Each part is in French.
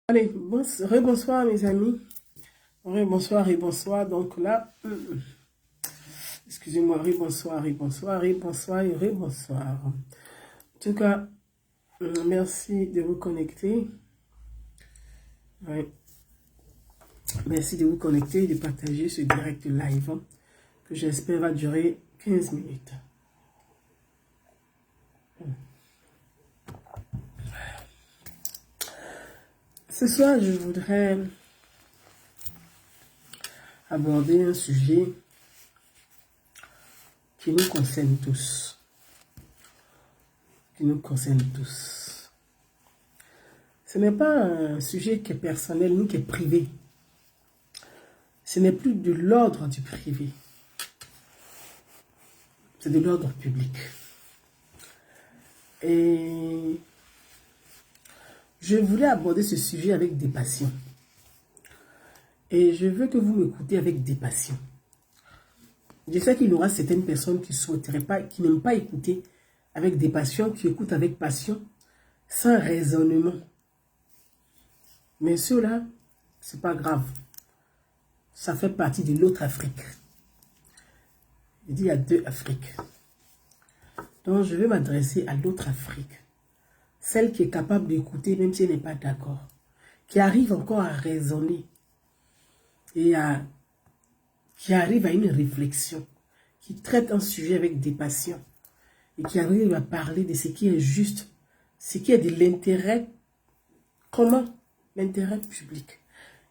Allez, bonsoir mes amis. Bonsoir et bonsoir. Donc là, excusez-moi, bonsoir et bonsoir et bonsoir et bonsoir. En tout cas, merci de vous connecter. Ouais. Merci de vous connecter et de partager ce direct live que j'espère va durer 15 minutes. Ce soir, je voudrais aborder un sujet qui nous concerne tous. Qui nous concerne tous. Ce n'est pas un sujet qui est personnel ni qui est privé. Ce n'est plus de l'ordre du privé. C'est de l'ordre public. Et je voulais aborder ce sujet avec des passions. Et je veux que vous m'écoutez avec des passions. Je sais qu'il y aura certaines personnes qui souhaiteraient pas, qui n'aiment pas écouter avec des passions, qui écoutent avec passion, sans raisonnement. Mais ceux-là, c'est pas grave. Ça fait partie de l'autre Afrique. Je dis il y a deux Afriques. Donc je vais m'adresser à l'autre Afrique. Celle qui est capable d'écouter même si elle n'est pas d'accord. Qui arrive encore à raisonner. Et qui arrive à une réflexion. Qui traite un sujet avec des passions. Et qui arrive à parler de ce qui est juste. Ce qui est de l'intérêt commun. L'intérêt public.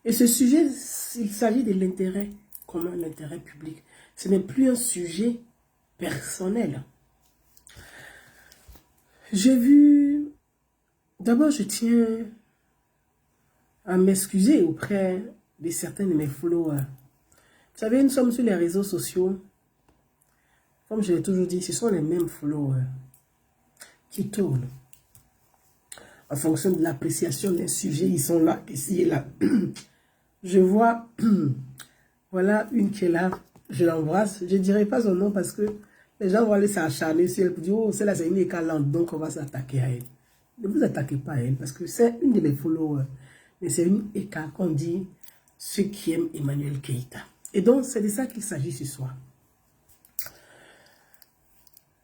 Et ce sujet, il s'agit de l'intérêt commun, l'intérêt public. Ce n'est plus un sujet personnel. J'ai vu... D'abord, je tiens à m'excuser auprès de certains de mes followers. Vous savez, nous sommes sur les réseaux sociaux. Comme je l'ai toujours dit, ce sont les mêmes followers qui tournent. En fonction de l'appréciation des sujets, ils sont là, ici et là. Je vois, voilà une qui est là, je l'embrasse. Je ne dirai pas son nom parce que les gens vont aller s'acharner sur elle pour dire, oh, celle-là c'est une écalante, donc on va s'attaquer à elle. Ne vous attaquez pas à elle parce que c'est une de mes followers. Mais c'est une écart qu'on dit ceux qui aiment Emmanuel Keïta. Et donc, c'est de ça qu'il s'agit ce soir.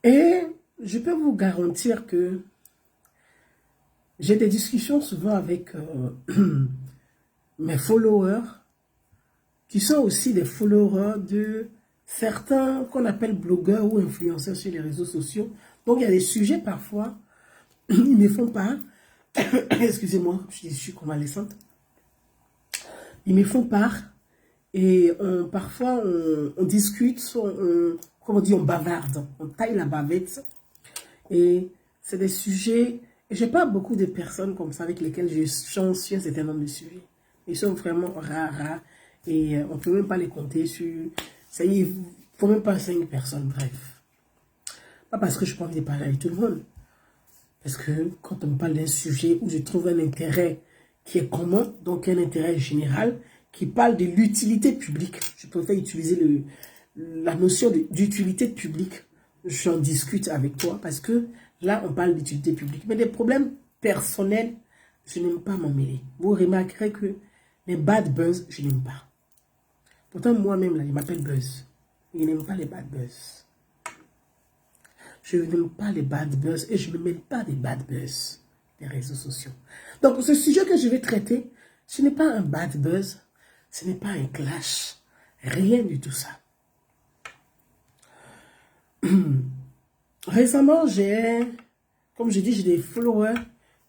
Et je peux vous garantir que j'ai des discussions souvent avec mes followers qui sont aussi des followers de certains qu'on appelle blogueurs ou influenceurs sur les réseaux sociaux. Donc, il y a des sujets parfois, ils me font part, excusez-moi, je suis convalescente, ils me font part et parfois on discute, comme on dit, on bavarde, on taille la bavette et c'est des sujets, et je n'ai pas beaucoup de personnes comme ça avec lesquelles je change sur un certain nombre de sujets. Ils sont vraiment rares et on ne peut même pas les compter sur, ça y est, il ne faut même pas 5 personnes, bref. Pas parce que je n'ai pas envie de parler avec tout le monde. Parce que quand on me parle d'un sujet où je trouve un intérêt qui est commun, donc un intérêt général, qui parle de l'utilité publique, je préfère utiliser la notion d'utilité publique, j'en discute avec toi parce que là, on parle d'utilité publique. Mais des problèmes personnels, je n'aime pas m'en mêler. Vous remarquerez que les bad buzz, je n'aime pas. Pourtant, moi-même, là, il m'appelle Buzz. Je n'aime pas les bad buzz. Je n'aime pas les bad buzz et je ne mêle pas des bad buzz des réseaux sociaux. Donc, ce sujet que je vais traiter, ce n'est pas un bad buzz, ce n'est pas un clash, rien du tout ça. Récemment, comme je dis, j'ai des followers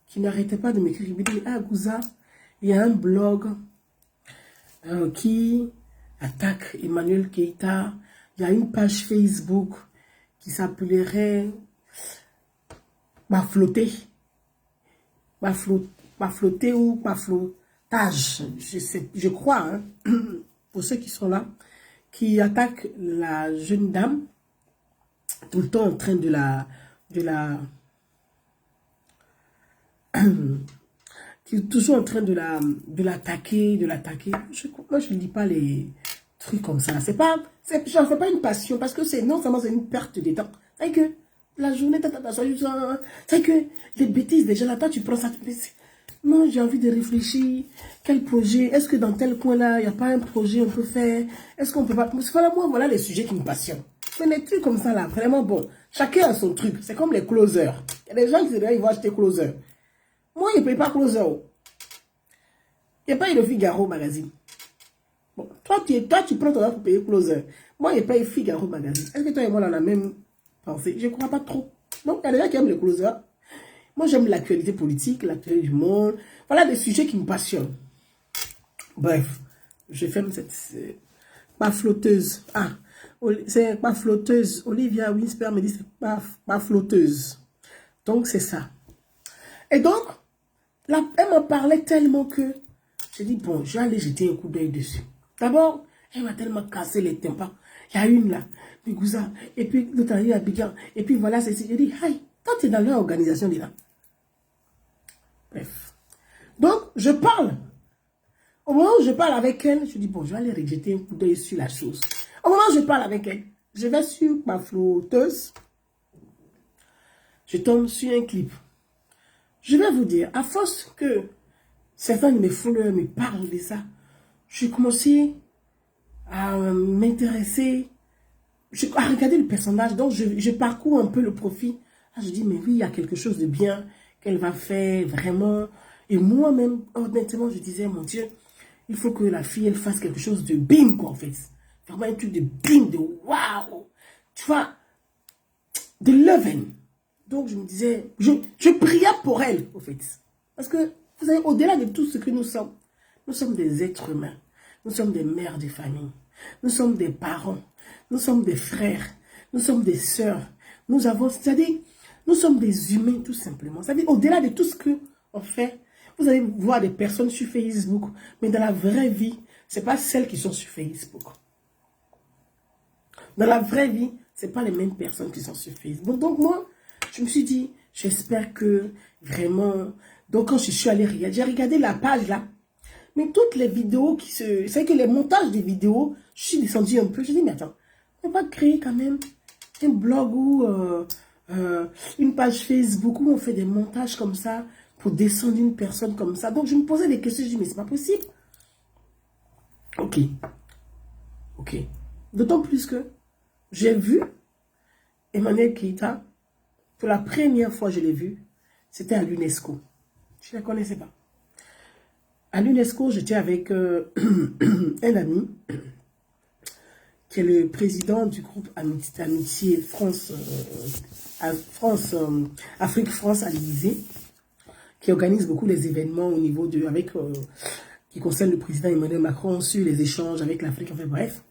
qui n'arrêtaient pas de m'écrire. Ils me disent, ah, Gouza, il y a un blog qui attaque Emmanuel Keïta. Il y a une page Facebook qui s'appellerait Bafloté. Bafloté ou Baflotage, je crois, hein, pour ceux qui sont là, qui attaquent la jeune dame, tout le temps en train de qui est toujours en train de l'attaquer. Moi, je ne lis pas les trucs comme ça. J'en fais pas une passion parce que c'est non seulement c'est une perte de temps. C'est que la journée, c'est que les bêtises déjà là, toi tu prends ça. Non, j'ai envie de réfléchir. Quel projet? Est-ce que dans tel coin-là, il n'y a pas un projet qu'on peut faire? Est-ce qu'on peut pas... Voilà, moi, voilà les sujets qui me passionnent. C'est des trucs comme ça, là, vraiment bon. Chacun a son truc. C'est comme les closers. Il y a des gens qui se disent, ils vont acheter closer. Moi, je ne paye pas closer. Il n'y a pas le Figaro magazine. Bon, toi, tu prends ton argent pour payer closer. Moi, je paye Figaro magazine. Est-ce que toi et moi, on a la même pensée? Je ne crois pas trop. Donc, il y a des gens qui aiment les closers. Moi, j'aime l'actualité politique, l'actualité du monde. Voilà des sujets qui me passionnent. Bref, je ferme cette... pas flotteuse. Ah, c'est pas flotteuse. Olivia Winsper me dit c'est pas flotteuse. Donc, c'est ça. Et donc, là, elle me parlait tellement que j'ai dit, bon, je vais aller jeter un coup d'œil dessus. D'abord, elle m'a tellement cassé les tympans. Il y a une là, puis Gouza, et puis l'autre à Abidjan, et puis voilà, c'est... J'ai dit, hey, toi, tu es dans leur organisation déjà. Bref. Donc, je parle. Au moment où je parle avec elle, je dis, bon, je vais aller jeter un coup d'œil sur la chose. Au moment où je parle avec elle, je vais sur ma flotteuse. Je tombe sur un clip. Je vais vous dire, à force que certains de mes followers me parlent de ça, j'ai commencé à m'intéresser, à regarder le personnage. Donc, je parcours un peu le profil. Ah, je dis, mais oui, il y a quelque chose de bien qu'elle va faire, vraiment. Et moi-même, honnêtement, je disais, mon Dieu, il faut que la fille, elle fasse quelque chose de bim, quoi, en fait. Vraiment un truc de bim, de waouh. Tu vois, de level. Donc, je me disais, je priais pour elle, en fait. Parce que, vous savez, au-delà de tout ce que nous sommes des êtres humains. Nous sommes des mères de famille. Nous sommes des parents. Nous sommes des frères. Nous sommes des sœurs. Nous avons, c'est-à-dire, nous sommes des humains, tout simplement. C'est-à-dire, au-delà de tout ce qu'on fait, vous allez voir des personnes sur Facebook, mais dans la vraie vie, ce n'est pas celles qui sont sur Facebook. Dans la vraie vie, ce n'est pas les mêmes personnes qui sont sur Facebook. Donc moi, je me suis dit, j'espère que vraiment... Donc quand je suis allée regarder, j'ai regardé la page là, mais toutes les vidéos qui se... C'est que les montages des vidéos, je suis descendue un peu, je dis, mais attends, on va créer quand même un blog ou une page Facebook où on fait des montages comme ça, pour descendre une personne comme ça. Donc, je me posais des questions, je me dis, mais c'est pas possible. Ok. Ok. D'autant plus que j'ai vu Emmanuel Keïta, pour la première fois je l'ai vu, c'était à l'UNESCO. Je ne la connaissais pas. À l'UNESCO, j'étais avec un ami, qui est le président du groupe Amitié France, Afrique-France à l'Élysée, qui organise beaucoup les événements au niveau de, qui concerne le président Emmanuel Macron sur les échanges avec l'Afrique, enfin bref.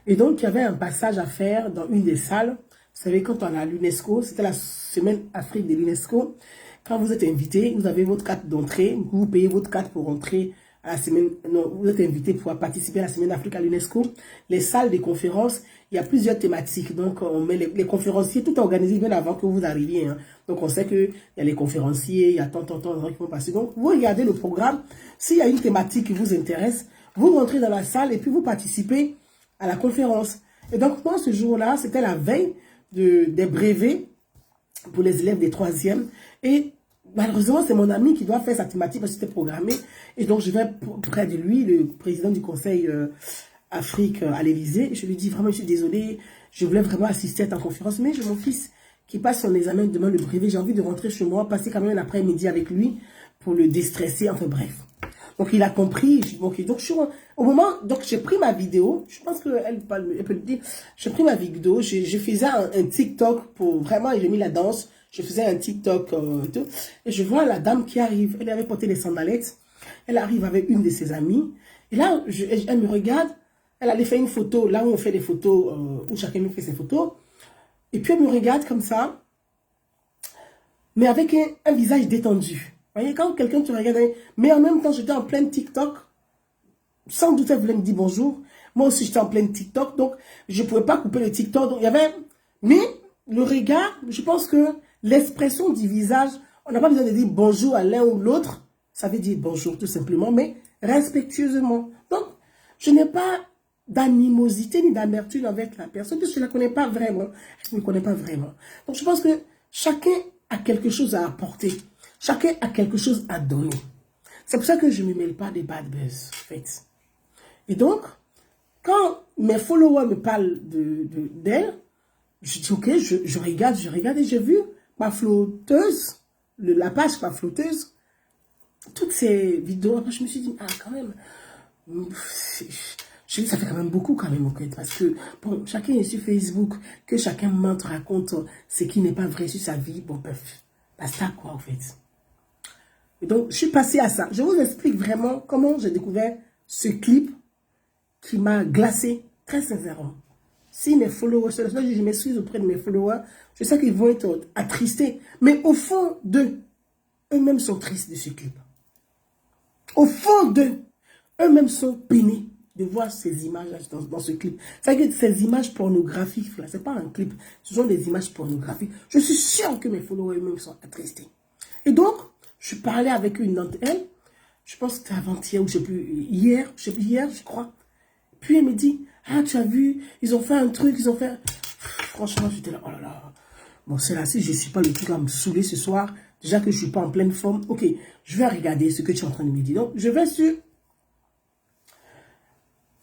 Et donc, il y avait un passage à faire dans une des salles. Vous savez, quand on est à l'UNESCO, c'était la semaine Afrique de l'UNESCO. Quand vous êtes invité, vous avez votre carte d'entrée, vous payez votre carte pour entrer à la semaine, non, vous êtes invité pour participer à la semaine Afrique à l'UNESCO. Les salles de conférences, il y a plusieurs thématiques. Donc, on met les conférenciers, tout est organisé bien avant que vous arriviez. Hein. Donc, on sait qu'il y a les conférenciers, il y a tant qui vont passer. Donc, vous regardez le programme. S'il y a une thématique qui vous intéresse, vous rentrez dans la salle et puis vous participez à la conférence. Et donc, moi, ce jour-là, c'était la veille des brevets pour les élèves des 3e. Et malheureusement, c'est mon ami qui doit faire sa thématique parce que c'était programmé. Et donc, je vais près de lui, le président du Conseil Afrique à l'Élysée. Je lui dis vraiment, je suis désolée, je voulais vraiment assister à ta conférence, mais j'ai mon fils qui passe son examen demain, le brevet. J'ai envie de rentrer chez moi, passer quand même l'après-midi avec lui pour le déstresser, enfin bref. Donc, il a compris. Donc, au moment, donc j'ai pris ma vidéo. Je pense qu'elle peut le dire. J'ai pris ma vidéo. Je faisais un TikTok pour vraiment, j'ai mis la danse. Je faisais un TikTok et tout. Et je vois la dame qui arrive. Elle avait porté des sandalettes. Elle arrive avec une de ses amies. Et là, elle me regarde. Elle allait faire une photo. Là où on fait des photos, où chacun nous fait ses photos. Et puis, elle me regarde comme ça. Mais avec un visage détendu. Vous voyez, quand quelqu'un te regarde, mais en même temps, j'étais en plein TikTok, sans doute elle voulait me dire bonjour. Moi aussi, j'étais en plein TikTok, donc je ne pouvais pas couper le TikTok. Donc, il y avait, mais le regard, je pense que l'expression du visage, on n'a pas besoin de dire bonjour à l'un ou l'autre. Ça veut dire bonjour tout simplement, mais respectueusement. Donc, je n'ai pas d'animosité ni d'amertume avec la personne, parce que je ne la connais pas vraiment. Je ne me connais pas vraiment. Donc, je pense que chacun a quelque chose à apporter. Chacun a quelque chose à donner. C'est pour ça que je ne me mêle pas des bad buzz, en fait. Et donc, quand mes followers me parlent d'elle, je dis, ok, je regarde et j'ai vu ma flotteuse, la page ma flotteuse, toutes ces vidéos. Après, je me suis dit, ah, quand même, je dis, ça fait quand même beaucoup, quand même, ok, parce que, bon, chacun est sur Facebook, que chacun mente, raconte ce qui n'est pas vrai sur sa vie, bon, bref, basta, quoi, en fait. Et donc, je suis passée à ça. Je vous explique vraiment comment j'ai découvert ce clip qui m'a glacé, très sincèrement. Si mes followers, je m'excuse auprès de mes followers, je sais qu'ils vont être attristés. Mais au fond d'eux, eux-mêmes sont tristes de ce clip. Au fond d'eux, eux-mêmes sont peinés de voir ces images dans ce clip. C'est-à-dire que ces images pornographiques, ce n'est pas un clip, ce sont des images pornographiques. Je suis sûr que mes followers eux-mêmes sont attristés. Et donc, je parlais avec une d'entre elles, je pense que c'était avant-hier ou je sais plus, hier, je crois. Puis elle me dit, ah, tu as vu, ils ont fait un truc, ils ont fait... Franchement, j'étais là, oh là là. Bon, c'est là, si je ne suis pas le truc à me saouler ce soir, déjà que je ne suis pas en pleine forme, ok, je vais regarder ce que tu es en train de me dire. Donc, je vais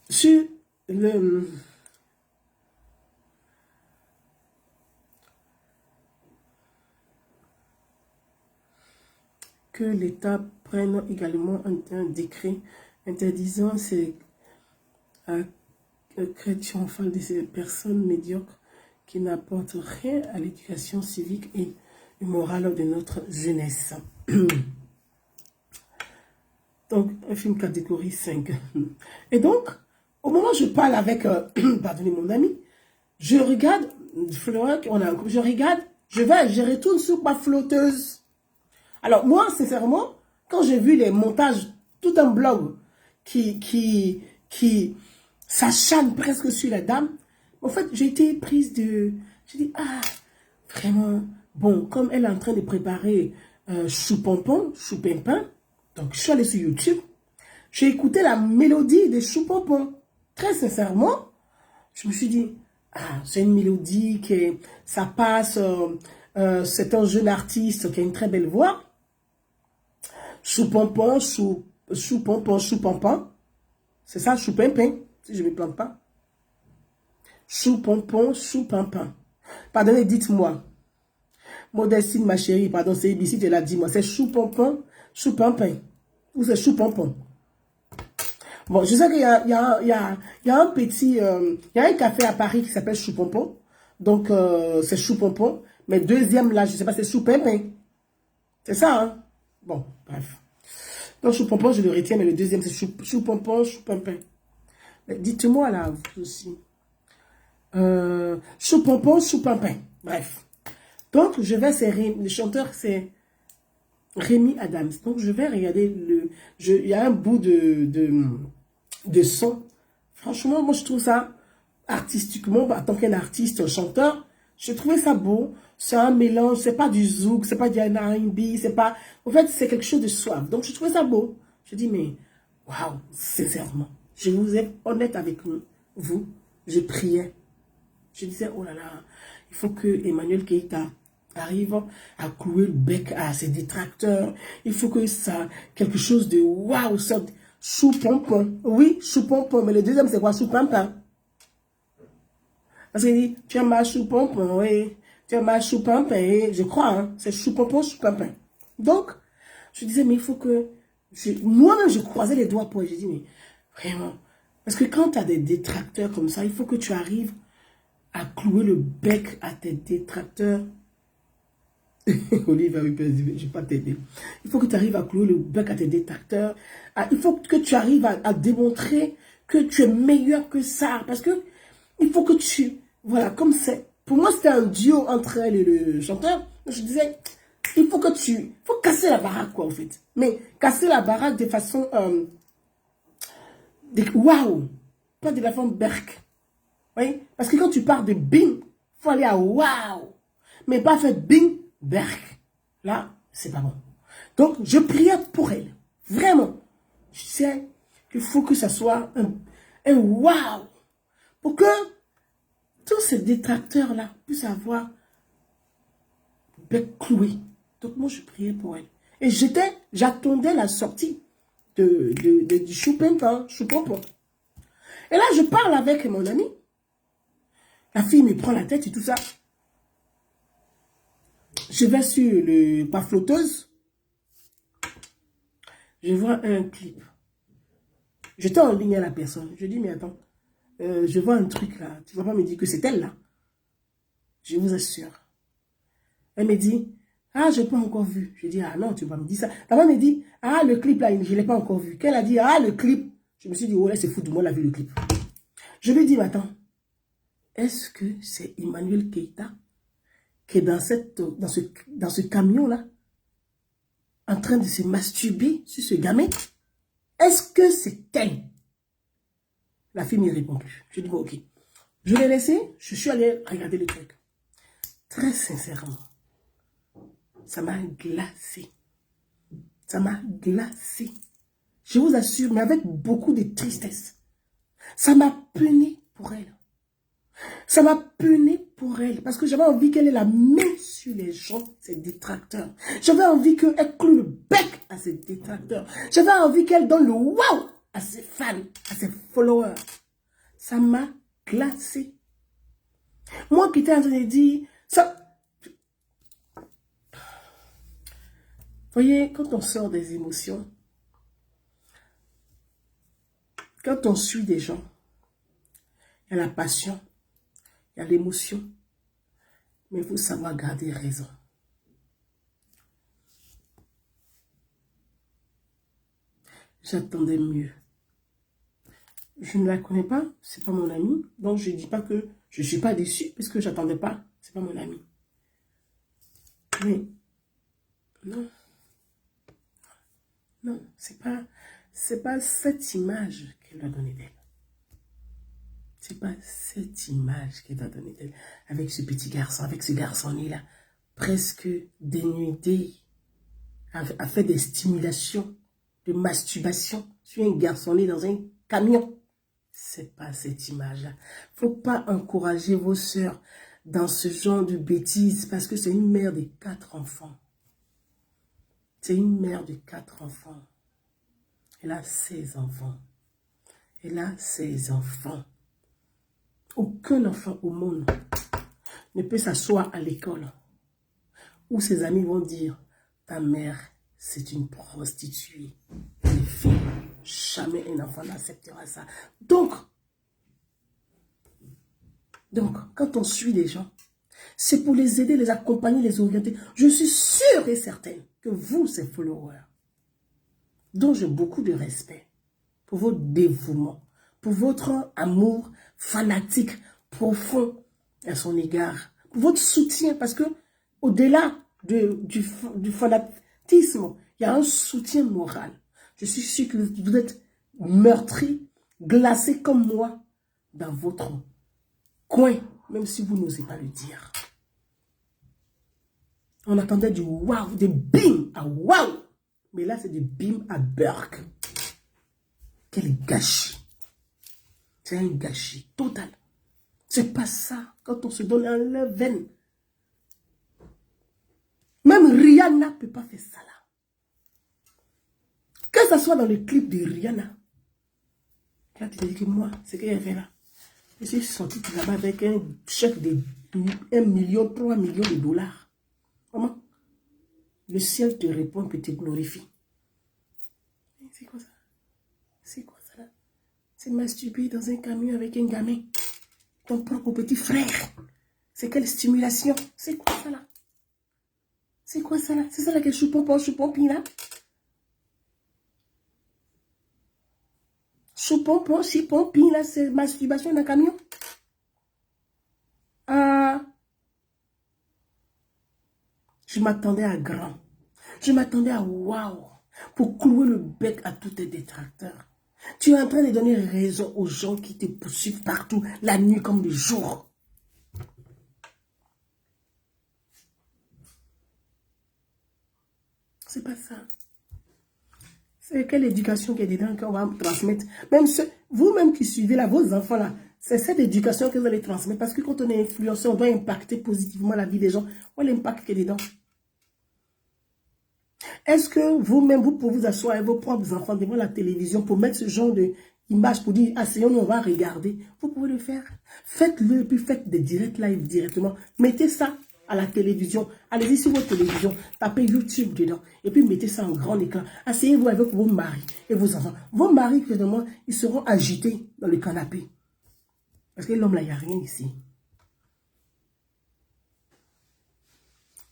sur le... Que l'État prenne également un décret interdisant ces chrétiens enfants de ces personnes médiocres qui n'apportent rien à l'éducation civique et morale de notre jeunesse. Donc, un film catégorie 5. Et donc, au moment où je parle avec, pardonnez mon ami, je regarde, je retourne sur ma flotteuse. Alors, moi, sincèrement, quand j'ai vu les montages, tout un blog qui s'acharne presque sur la dame, en fait, j'ai été prise de... J'ai dit, ah, vraiment, bon, comme elle est en train de préparer chou-pompon, chou-pimpin, donc je suis allée sur YouTube, j'ai écouté la mélodie de chou-pompon. Très sincèrement, je me suis dit, ah, c'est une mélodie qui, ça passe, c'est un jeune artiste qui a une très belle voix. Chou-pompon, chou-pompon, chou-pompon. C'est ça, chou-pimpin, si je ne me plante pas. Chou-pompon, chou-pimpin. Pardonnez, dites-moi. Modestine, ma chérie, pardon, c'est ici, tu l'as dit, moi. C'est chou-pompon, chou-pimpin. Ou c'est chou-pompon. Bon, je sais qu'il y a un petit... il y a un café à Paris qui s'appelle Chou-Pompon. Donc, c'est Chou-Pompon. Mais deuxième, là, je ne sais pas, c'est Chou-Pimpin. C'est ça, hein? Bon, bref. Donc, Chou-Pompon, je le retiens, mais le deuxième, c'est Chou-Pompon, Chou-Pimpin. Dites-moi, là, vous aussi. Chou-Pompon, Chou-Pimpin. Bref. Donc, je vais, le chanteur, c'est Rémi Adams. Donc, je vais regarder il y a un bout de son. Franchement, moi, je trouve ça artistiquement, en tant qu'un artiste, chanteur, je trouvais ça beau. C'est un mélange, c'est pas du zouk, c'est pas du R&B, c'est pas... En fait, c'est quelque chose de suave. Donc, je trouvais ça beau. Je dis, mais, waouh, sincèrement, je vous ai honnête avec vous, je priais. Je disais, oh là là, il faut que Emmanuel Keïta arrive à clouer le bec à ses détracteurs. Il faut que ça, quelque chose de waouh, sorte. Chou-pompon. Oui, chou-pompon. Mais le deuxième, c'est quoi? Chou-pimpin. Parce qu'il dit, tu as ma chou-pompon, oui. Tu as ma chou-pimpin. Je crois, hein. C'est chou-pompon, chou-pimpin. Donc, je disais, mais il faut que... Moi-même, je croisais les doigts pour... Je dis, mais vraiment... Parce que quand tu as des détracteurs comme ça, il faut que tu arrives à clouer le bec à tes détracteurs. Olivier, je ne vais pas t'aider. Il faut que tu arrives à clouer le bec à tes détracteurs. Il faut que tu arrives à démontrer que tu es meilleur que ça. Parce que il faut que tu... Voilà, comme c'est... Pour moi, c'était un duo entre elle et le chanteur. Je disais, il faut que tu... Il faut casser la baraque, quoi, en fait. Mais casser la baraque de façon... waouh! Pas de la forme berk. Oui? Parce que quand tu pars de bing, il faut aller à waouh! Mais pas faire bing, berk. Là, c'est pas bon. Donc, je priais pour elle. Vraiment. Je sais qu'il faut que ça soit un waouh! Pour que tous ces détracteurs-là puissent avoir bec cloué. Donc, moi, je priais pour elle. Et j'attendais la sortie du choupimpin, choupompon. Et là, je parle avec mon ami. La fille me prend la tête et tout ça. Je vais sur le pas flotteuse. Je vois un clip. J'étais en ligne à la personne. Je dis, mais attends, je vois un truc là. Tu ne vas pas me dire que c'est elle là. Je vous assure. Elle me dit, ah, je n'ai pas encore vu. Je dis, ah non, tu vas me dire ça. D'abord, elle me dit, ah, le clip là, je ne l'ai pas encore vu. Qu'elle a dit, ah, le clip. Je me suis dit, oh là, c'est fou, de moi, elle a vu le clip. Je lui dis, mais attends, est-ce que c'est Emmanuel Keita qui est dans ce camion-là, en train de se masturber sur ce gamin? Est-ce que c'est elle? La fille ne répond plus. Je dis, bon, ok. Je l'ai laissé, je suis allé regarder le truc. Très sincèrement, ça m'a glacé. Ça m'a glacé. Je vous assure, mais avec beaucoup de tristesse. Ça m'a peiné pour elle. Ça m'a peiné pour elle. Parce que j'avais envie qu'elle ait la main sur les gens, ses détracteurs. J'avais envie qu'elle cloue le bec à ses détracteurs. J'avais envie qu'elle donne le wow à ses fans, à ses followers. Ça m'a glacé. Moi qui étais en train de dire... ça. Voyez, quand on sort des émotions, quand on suit des gens, il y a la passion, il y a l'émotion, mais il faut savoir garder raison. J'attendais mieux. Je ne la connais pas, c'est pas mon ami, donc je ne dis pas que je ne suis pas déçue, puisque je n'attendais pas, c'est pas mon ami. Mais, non. Non, c'est pas cette image qu'elle doit donner d'elle. C'est pas cette image qu'elle doit donner d'elle. Avec ce petit garçon, avec ce garçon-là, presque dénudé, a fait des stimulations, de masturbation sur un garçon-là dans un camion. C'est pas cette image-là. Faut pas encourager vos sœurs dans ce genre de bêtises parce que c'est une mère de 4 enfants. C'est une mère de 4 enfants. Elle a 16 enfants. Elle a 16 enfants. Aucun enfant au monde ne peut s'asseoir à l'école où ses amis vont dire « Ta mère, c'est une prostituée. » Les filles, jamais un enfant n'acceptera ça. Donc, quand on suit les gens, c'est pour les aider, les accompagner, les orienter. Je suis sûre et certaine que vous, ces followers, dont j'ai beaucoup de respect pour votre dévouement, pour votre amour fanatique, profond à son égard, pour votre soutien, parce que au-delà du fanatisme, il y a un soutien moral. Je suis sûre que vous êtes meurtri, glacé comme moi, dans votre coin, même si vous n'osez pas le dire. On attendait du wow, des bim à wow. Mais là, c'est du bim à burk. Quel gâchis. C'est un gâchis total. C'est pas ça quand on se donne un la veine. Même Rihanna ne peut pas faire ça là. Que ce soit dans le clip de Rihanna. Là, tu te dis que moi, c'est qu'elle fait là. Je suis sorti là-bas avec un chèque de 1 million, 3 millions de dollars. Comment? Le ciel te répond et te glorifie. C'est quoi ça? C'est quoi ça là? C'est masturber dans un camion avec un gamin. Ton propre petit frère. C'est quelle stimulation? C'est quoi ça là? C'est quoi ça là? C'est ça là que choupompon là? Choupompon, chipompi là, c'est masturbation dans un camion? Ah! Je m'attendais à grand. Je m'attendais à waouh. Pour clouer le bec à tous tes détracteurs. Tu es en train de donner raison aux gens qui te poursuivent partout, la nuit comme le jour. C'est pas ça. C'est quelle éducation qui est dedans qu'on va transmettre. Même vous-même qui suivez là, vos enfants là, c'est cette éducation que vous allez transmettre. Parce que quand on est influenceur, on doit impacter positivement la vie des gens. Où est l'impact qui est dedans? Est-ce que vous-même, vous pouvez vous asseoir avec vos propres enfants devant la télévision pour mettre ce genre d'image pour dire, asseyons-nous, on va regarder. Vous pouvez le faire. Faites-le, et puis faites des directs live directement. Mettez ça à la télévision. Allez-y sur votre télévision, tapez YouTube dedans, et puis mettez ça en grand écran. Asseyez-vous avec vos maris et vos enfants. Vos maris, finalement, ils seront agités dans le canapé. Parce que l'homme là, il n'y a rien ici.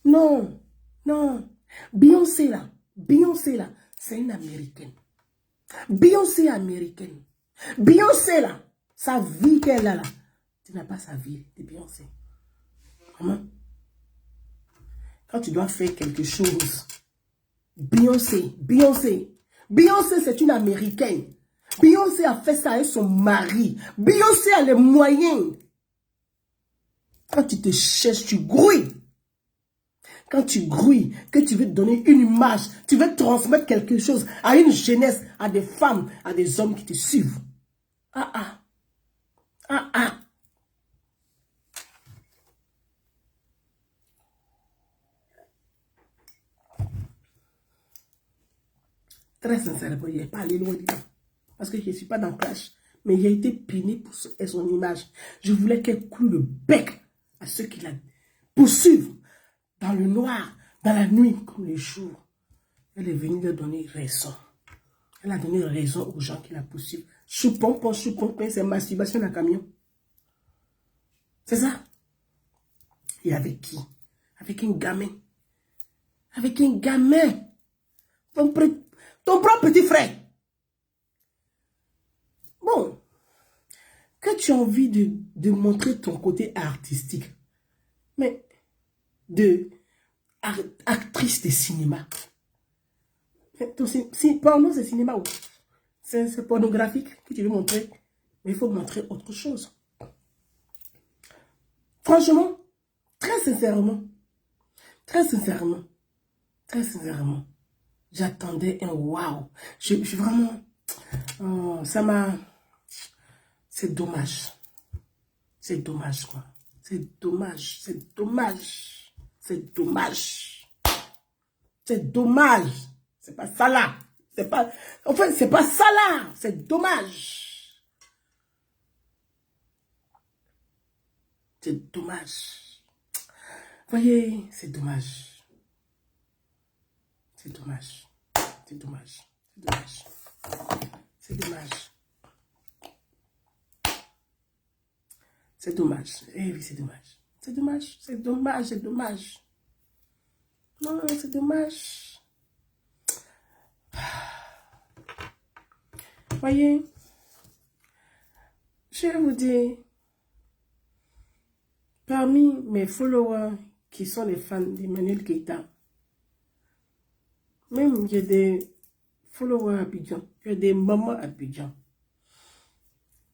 Non, non. Beyoncé là, c'est une Américaine. Beyoncé américaine. Beyoncé là, sa vie qu'elle a là, tu n'as pas sa vie de Beyoncé. Vraiment. Quand tu dois faire quelque chose, Beyoncé, c'est une Américaine. Beyoncé a fait ça avec son mari. Beyoncé a les moyens. Quand tu te cherches, tu grouilles. Quand tu grouilles, que tu veux donner une image, tu veux transmettre quelque chose à une jeunesse, à des femmes, à des hommes qui te suivent. Ah ah. Ah ah. Très sincèrement, il n'est pas allé loin dedans. Parce que je ne suis pas dans Clash. Mais il a été puni pour son image. Je voulais qu'elle cloue le bec à ceux qui la poursuivent. Dans le noir, dans la nuit, comme le jour. Elle est venue leur donner raison. Elle a donné raison aux gens qui la poursuivent. Choupompon, c'est masturbation dans le camion. C'est ça. Et avec qui? Avec un gamin. Avec un gamin. Ton propre petit frère. Bon. Que tu as envie de montrer ton côté artistique. Mais de actrice de cinéma. Porno, c'est cinéma ou c'est pornographique que tu veux montrer. Mais il faut montrer autre chose. Franchement, très sincèrement, j'attendais un waouh. Je vraiment, oh, ça m'a, c'est dommage. C'est dommage, quoi. C'est dommage. C'est pas ça là. C'est pas, en fait, c'est pas ça là. C'est dommage. C'est dommage. Voyez, c'est dommage. C'est dommage. C'est dommage. C'est dommage. C'est dommage. C'est dommage. Eh oui, c'est dommage. C'est dommage. C'est dommage. C'est dommage. Non, c'est dommage. Voyez, je vais vous dire, parmi mes followers qui sont les fans d'Emmanuel Keïta, même j'ai des followers à Abidjan, j'ai des mamans à Abidjan.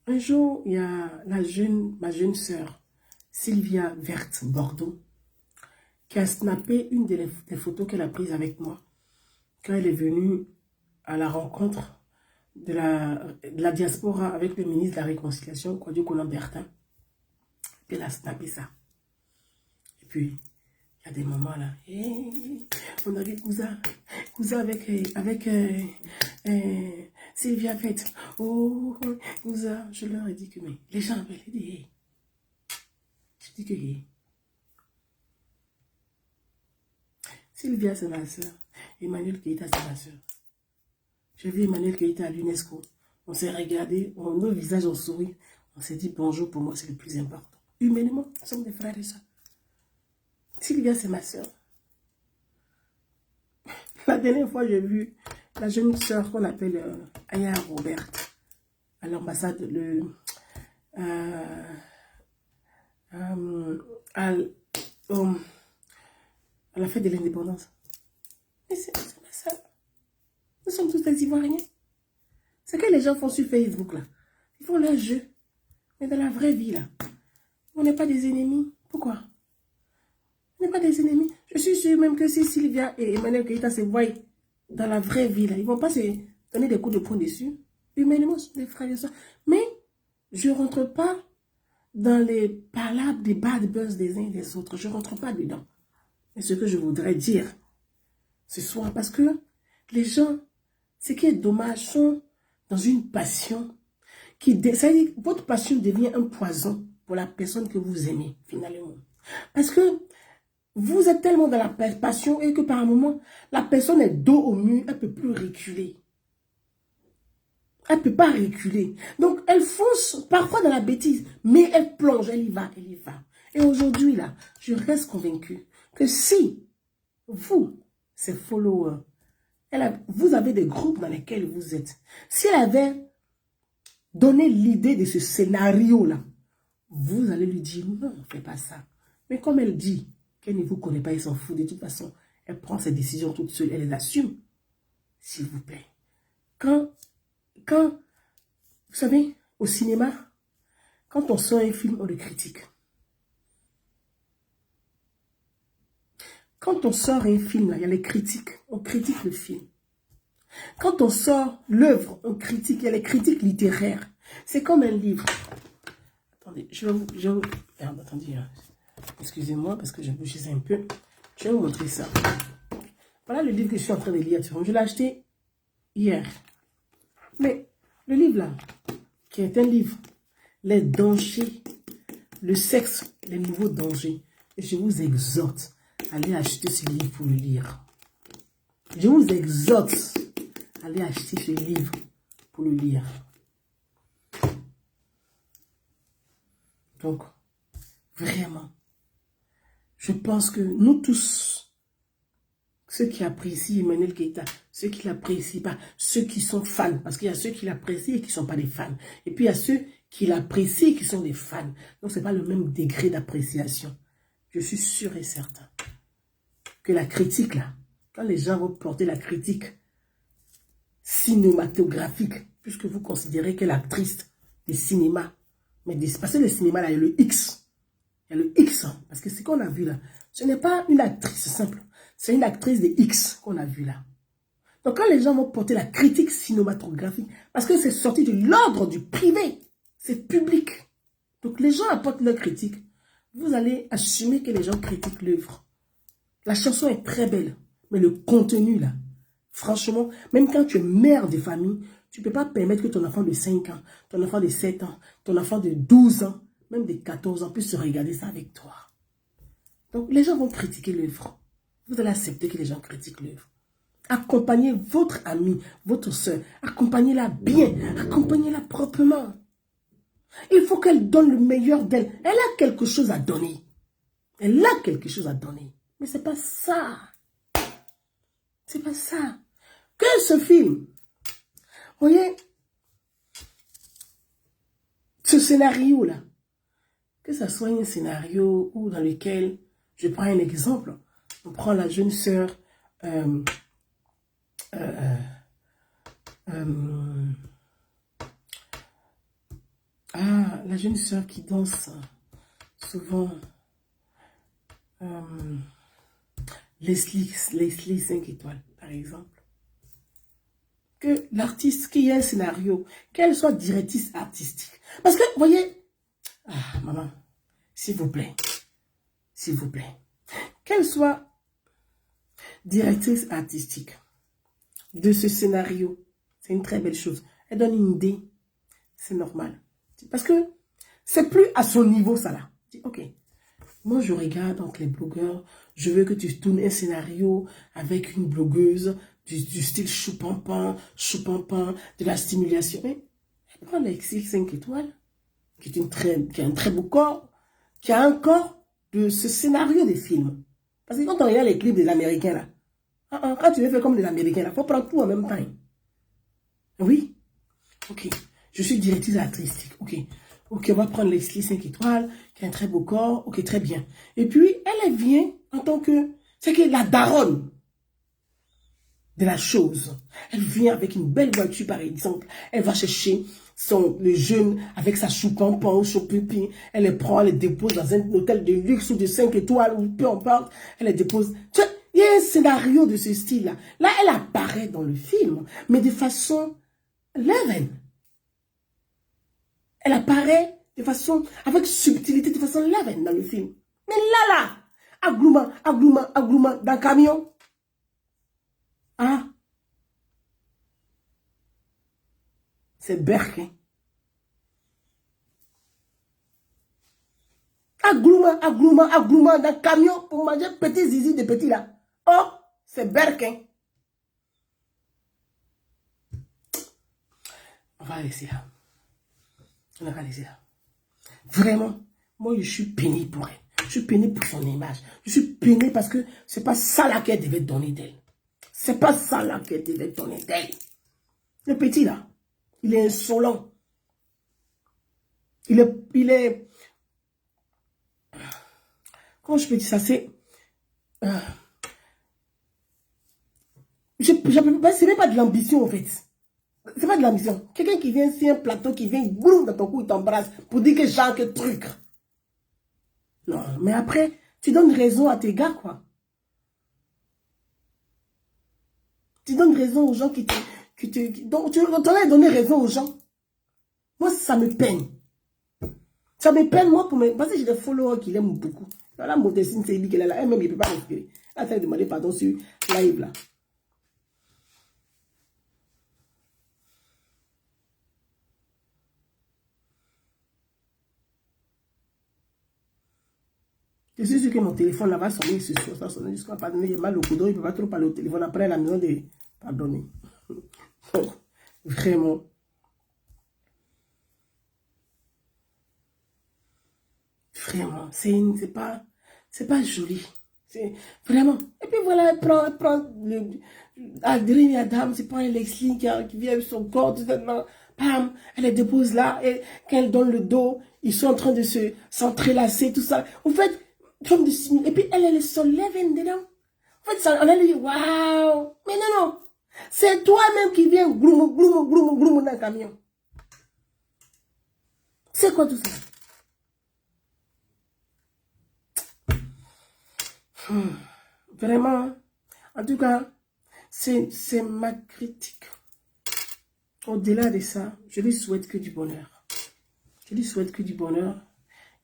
Un jour, il y a ma jeune sœur, Sylvia Verte Bordeaux, qui a snappé une des photos qu'elle a prises avec moi quand elle est venue à la rencontre de la diaspora avec le ministre de la Réconciliation, Kwadwo Konan-Bertin. Elle a snappé ça. Et puis, il y a des moments là. Hey, on avait cousin avec Sylvia Fête. Oh, cousin, je leur ai dit que mais les gens avaient dit hey. Je dis que hey. Sylvia, c'est ma soeur. Emmanuel Keïta, c'est ma soeur. J'ai vu Emmanuel Keïta à l'UNESCO. On s'est regardé, nos visages ont souri. On s'est dit bonjour, pour moi, c'est le plus important. Humainement, nous sommes des frères et sœurs. Sylvia, c'est ma soeur. La dernière fois, j'ai vu la jeune sœur qu'on appelle Aya Robert à l'ambassade à la fête de l'indépendance. Mais c'est ma soeur. Nous sommes tous des Ivoiriens. C'est que les gens font sur Facebook, là. Ils font leur jeu. Mais dans la vraie vie, là, on n'est pas des ennemis. Pourquoi? On n'est pas des ennemis. Je suis sûre même que si Sylvia et Emmanuel Keïta se voient dans la vraie vie, là, ils ne vont pas se donner des coups de poing dessus. Humainement, ce sont des frères et sœurs. Mais je ne rentre pas dans les palabres des bad buzz des uns et des autres. Je ne rentre pas dedans. Mais ce que je voudrais dire, ce soir parce que les gens, ce qui est dommage, sont dans une passion ça veut dire, votre passion devient un poison pour la personne que vous aimez, finalement. Parce que vous êtes tellement dans la passion et que par un moment, la personne est dos au mur, elle ne peut plus reculer. Elle ne peut pas reculer. Donc, elle fonce parfois dans la bêtise, mais elle plonge, elle y va, elle y va. Et aujourd'hui, là, je reste convaincue que si vous, ces followers, vous avez des groupes dans lesquels vous êtes, si elle avait donné l'idée de ce scénario-là, vous allez lui dire, non, ne fais pas ça. Mais comme elle dit qu'elle ne vous connaît pas, elle s'en fout, de toute façon, elle prend ses décisions toute seule, elle les assume. S'il vous plaît. Quand, vous savez, au cinéma, quand on sort un film, on le critique. Quand on sort un film, il y a les critiques, on critique le film. Quand on sort l'œuvre, on critique, il y a les critiques littéraires. C'est comme un livre. Attendez, merde, attendez, excusez-moi parce que j'ai bougé un peu. Je vais vous montrer ça. Voilà le livre que je suis en train de lire. Je l'ai acheté hier. Mais le livre là, qui est un livre, les dangers, le sexe, les nouveaux dangers. Et je vous exhorte à aller acheter ce livre pour le lire. Je vous exhorte à aller acheter ce livre pour le lire. Donc, vraiment, je pense que nous tous, ceux qui apprécient Emmanuel Keïta, ceux qui ne l'apprécient pas, ceux qui sont fans, parce qu'il y a ceux qui l'apprécient et qui ne sont pas des fans. Et puis il y a ceux qui l'apprécient et qui sont des fans. Donc ce n'est pas le même degré d'appréciation. Je suis sûr et certain que la critique, là, quand les gens vont porter la critique cinématographique, puisque vous considérez que l'actrice des cinémas, parce que le cinéma, là, il y a le X. Il y a le X, hein, parce que ce qu'on a vu là, ce n'est pas une actrice simple. C'est une actrice de X qu'on a vu là. Donc quand les gens vont porter la critique cinématographique, parce que c'est sorti de l'ordre du privé, c'est public. Donc les gens apportent leur critique. Vous allez assumer que les gens critiquent l'œuvre. La chanson est très belle, mais le contenu là, franchement, même quand tu es mère de famille, tu ne peux pas permettre que ton enfant de 5 ans, ton enfant de 7 ans, ton enfant de 12 ans, même de 14 ans, puisse se regarder ça avec toi. Donc, les gens vont critiquer l'œuvre. Vous allez accepter que les gens critiquent l'œuvre. Accompagnez votre amie, votre soeur. Accompagnez-la bien. Accompagnez-la proprement. Il faut qu'elle donne le meilleur d'elle. Elle a quelque chose à donner. Elle a quelque chose à donner. Mais ce n'est pas ça. C'est pas ça. Que ce film, vous voyez, ce scénario-là, que ce soit un scénario où dans lequel, je prends un exemple, on prend la jeune sœur, la jeune sœur qui danse souvent, Leslie 5 étoiles, par exemple. Que l'artiste, qui ait un scénario, qu'elle soit directrice artistique. Parce que, vous voyez, maman, s'il vous plaît, qu'elle soit directrice artistique de ce scénario, c'est une très belle chose. Elle donne une idée, c'est normal. Parce que c'est plus à son niveau, ça là. Ok, moi je regarde donc les blogueurs, je veux que tu tournes un scénario avec une blogueuse du style choupampin, de la stimulation. Mais elle prend Lexi 5 étoiles, qui a un très beau corps, qui a un corps de ce scénario des films. Parce que quand on regarde les clips des Américains là, quand tu veux faire comme les Américains là, il faut prendre tout en même temps. Oui, ok. Je suis directrice artistique, ok. Ok, on va prendre Leslie 5 étoiles, qui a un très beau corps, ok, très bien. Et puis, elle vient en tant que, c'est que la daronne de la chose. Elle vient avec une belle voiture, par exemple. Elle va chercher le jeune avec sa choupampin ou choupipi. Elle les prend, elle les dépose dans un hôtel de luxe ou de 5 étoiles, ou peu importe. Elle les dépose. Tu vois, il y a un scénario de ce style-là. Là, elle apparaît dans le film, mais de façon leven. Elle apparaît de façon, avec subtilité, de façon leven dans le film. Mais là, aglouma, dans le camion. Ah, c'est Berkin. Aglouma dans le camion pour manger petit zizi de petit là. Oh, c'est Berkin. On va laisser là. On va laisser là. Vraiment, moi je suis peiné pour elle. Je suis peiné pour son image. Je suis peiné parce que c'est pas ça là qu'elle devait donner d'elle. C'est pas ça là qu'elle devait donner d'elle. Le petit là, il est insolent. Il est, comment je peux dire ça, c'est, c'est même pas de l'ambition en fait. C'est pas de l'ambition. Quelqu'un qui vient sur un plateau, qui vient boum dans ton cou, il t'embrasse pour dire que genre que truc. Non, mais après, tu donnes raison à tes gars, quoi. Tu donnes raison aux gens donc tu as donné raison aux gens. Moi, ça me peine. Ça me peine, moi, parce que j'ai des followers qui l'aiment beaucoup. Voilà, Modestine, c'est lui qui est là. Elle-même, il ne peut pas respirer. Elle a demandé pardon sur live, là. Je suis sûr que mon téléphone là va sonner ce soir, ça sonne jusqu'à pardonner. Il a mal au coude, il ne peut pas trop parler au téléphone après à la maison de pardonner. Vraiment. Vraiment, c'est pas joli. C'est vraiment. Et puis voilà, elle prend Adrien et Adam, c'est pas un Lexi qui vient avec son corps, tout ça, pam, elle les dépose là, et quand elle donne le dos, ils sont en train de s'entrelacer, tout ça. En fait, comme de simuler. Et puis elle se lève dedans. En fait, ça, on a dit, waouh! Mais non. C'est toi-même qui viens gloum dans le camion. C'est quoi tout ça? Vraiment, en tout cas, c'est ma critique. Au-delà de ça, je lui souhaite que du bonheur. Je lui souhaite que du bonheur,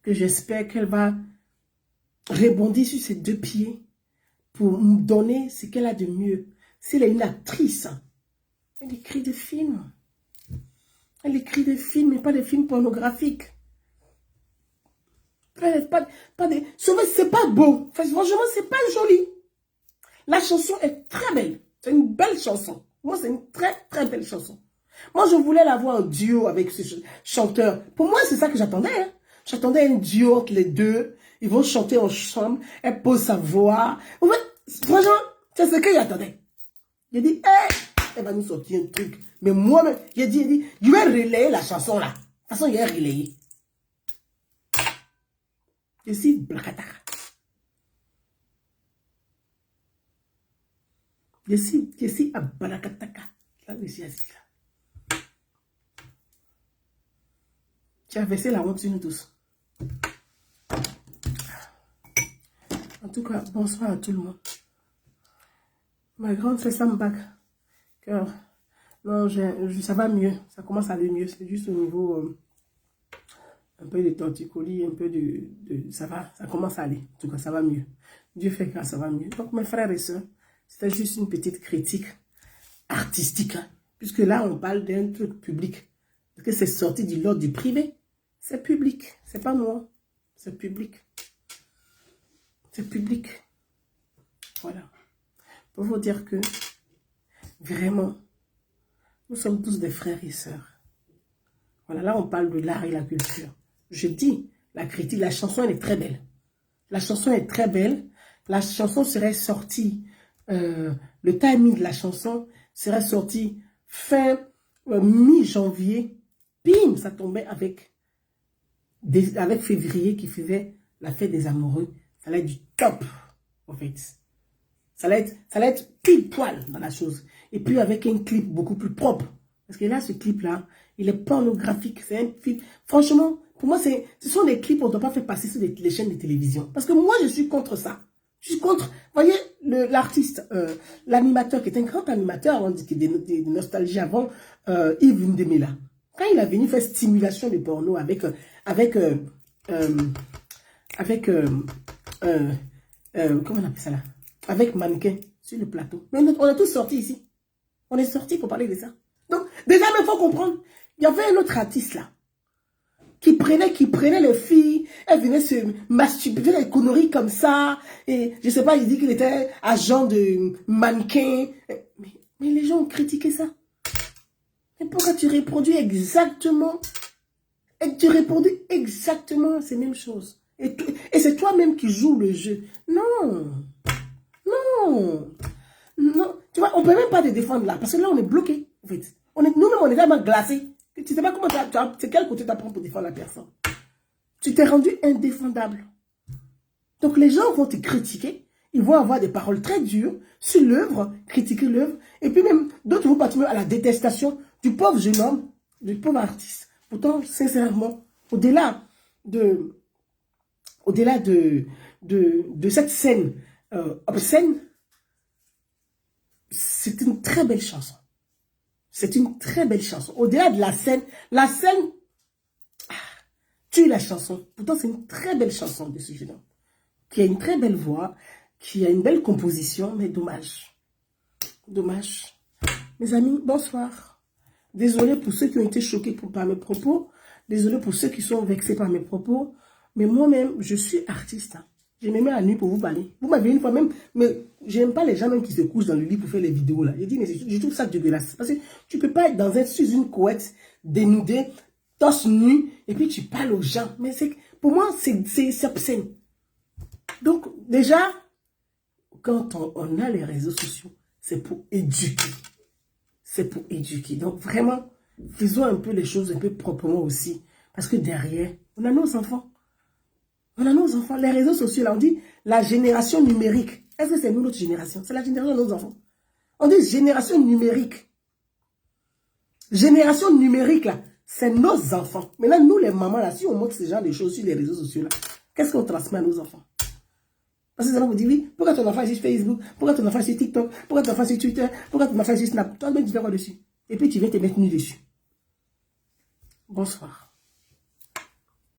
que j'espère qu'elle va rebondir sur ses deux pieds pour nous donner ce qu'elle a de mieux. Si elle est une actrice, elle écrit des films. Elle écrit des films, mais pas des films pornographiques. Pas des... C'est pas beau. Franchement, c'est pas joli. La chanson est très belle. C'est une belle chanson. Moi, c'est une très, très belle chanson. Moi, je voulais la voir en duo avec ce chanteur. Pour moi, c'est ça que j'attendais. Hein. J'attendais un duo entre les deux. Ils vont chanter ensemble. Elle pose sa voix. En fait, franchement, c'est ce que j'attendais. J'ai dit, hey, elle va nous sortir un truc. Mais moi-même, j'ai dit, je vais relayer la chanson là. De toute façon, il a relayé. Je suis Blakataka. Je suis à Blakataka. Là, je suis assis là. Tu as versé la honte sur nous tous. En tout cas, bonsoir à tout le monde. Ma grande fait ça me back. Non, ça va mieux. Ça commence à aller mieux. C'est juste au niveau un peu de torticolis, un peu ça va, ça commence à aller. En tout cas, ça va mieux. Dieu fait que ça va mieux. Donc, mes frères et sœurs, c'était juste une petite critique artistique. Hein, puisque là, on parle d'un truc public. Parce que c'est sorti de l'ordre du privé. C'est public. C'est pas moi. C'est public. C'est public. Voilà. Pour vous dire que, vraiment, nous sommes tous des frères et sœurs. Voilà, là, on parle de l'art et la culture. Je dis, la critique, la chanson, elle est très belle. La chanson est très belle. La chanson serait sortie, le timing de la chanson serait sorti fin mi-janvier. Bim, ça tombait avec février qui faisait la fête des amoureux. Ça allait être du top, en fait. Ça allait être pile poil dans la chose. Et puis avec un clip beaucoup plus propre. Parce que là, ce clip-là, il est pornographique. C'est un clip. Franchement, pour moi, ce sont des clips qu'on ne doit pas faire passer sur les chaînes de télévision. Parce que moi, je suis contre ça. Je suis contre. Vous voyez, l'artiste, l'animateur, qui est un grand animateur, on dit qu'il y a des nostalgies avant, Yves Ndemela. Quand il a venu faire stimulation de porno comment on appelle ça là? Avec mannequin. sur le plateau. Mais on est tous sortis ici. On est sortis pour parler de ça. Donc, déjà, il faut comprendre. Il y avait un autre artiste là, qui prenait les filles, elle venait se masturber, des conneries comme ça, et je sais pas, il dit qu'il était agent de mannequin. Mais les gens ont critiqué ça. Mais pourquoi tu reproduis exactement, ces mêmes choses? Et c'est toi-même qui joues le jeu. Non. Non. Non. Tu vois, on ne peut même pas te défendre là, parce que là, on est bloqué, en fait. Nous-mêmes, on est vraiment glacés. Tu ne sais pas comment c'est quel côté tu apprends pour défendre la personne. Tu t'es rendu indéfendable. Donc les gens vont te critiquer, ils vont avoir des paroles très dures sur l'œuvre, critiquer l'œuvre, et puis même d'autres vont partir à la détestation du pauvre jeune homme, du pauvre artiste. Pourtant, sincèrement, au-delà de cette scène obscène, c'est une très belle chanson. C'est une très belle chanson. Au-delà de la scène tue la chanson. Pourtant, c'est une très belle chanson de ce jeune homme, qui a une très belle voix, qui a une belle composition, mais dommage. Dommage. Mes amis, bonsoir. Désolé pour ceux qui ont été choqués par mes propos. Désolé pour ceux qui sont vexés par mes propos. Mais moi-même, je suis artiste. Hein. Je me mets à nuit pour vous parler. Vous m'avez une fois même, mais j'aime pas les gens même qui se couchent dans le lit pour faire les vidéos là. Je dis, mais je trouve ça dégueulasse. Parce que tu peux pas être sous une couette, dénudée, torse nu, et puis tu parles aux gens. Mais pour moi, c'est obscène. Donc, déjà, quand on a les réseaux sociaux, c'est pour éduquer. C'est pour éduquer. Donc, vraiment, faisons un peu les choses un peu proprement aussi. Parce que derrière, on a nos enfants. On a nos enfants. Les réseaux sociaux, là, on dit la génération numérique. Est-ce que c'est nous, notre génération? C'est la génération de nos enfants. On dit génération numérique. Génération numérique, là, c'est nos enfants. Maintenant, nous, les mamans, là, si on montre ce genre de choses sur les réseaux sociaux, là, qu'est-ce qu'on transmet à nos enfants? Parce que ça va vous dire, oui, pourquoi ton enfant est sur Facebook? Pourquoi ton enfant est sur TikTok? Pourquoi ton enfant est sur Twitter? Pourquoi ton enfant est sur Snap? Toi, tu fais quoi dessus? Et puis, tu viens te mettre nu dessus. Bonsoir.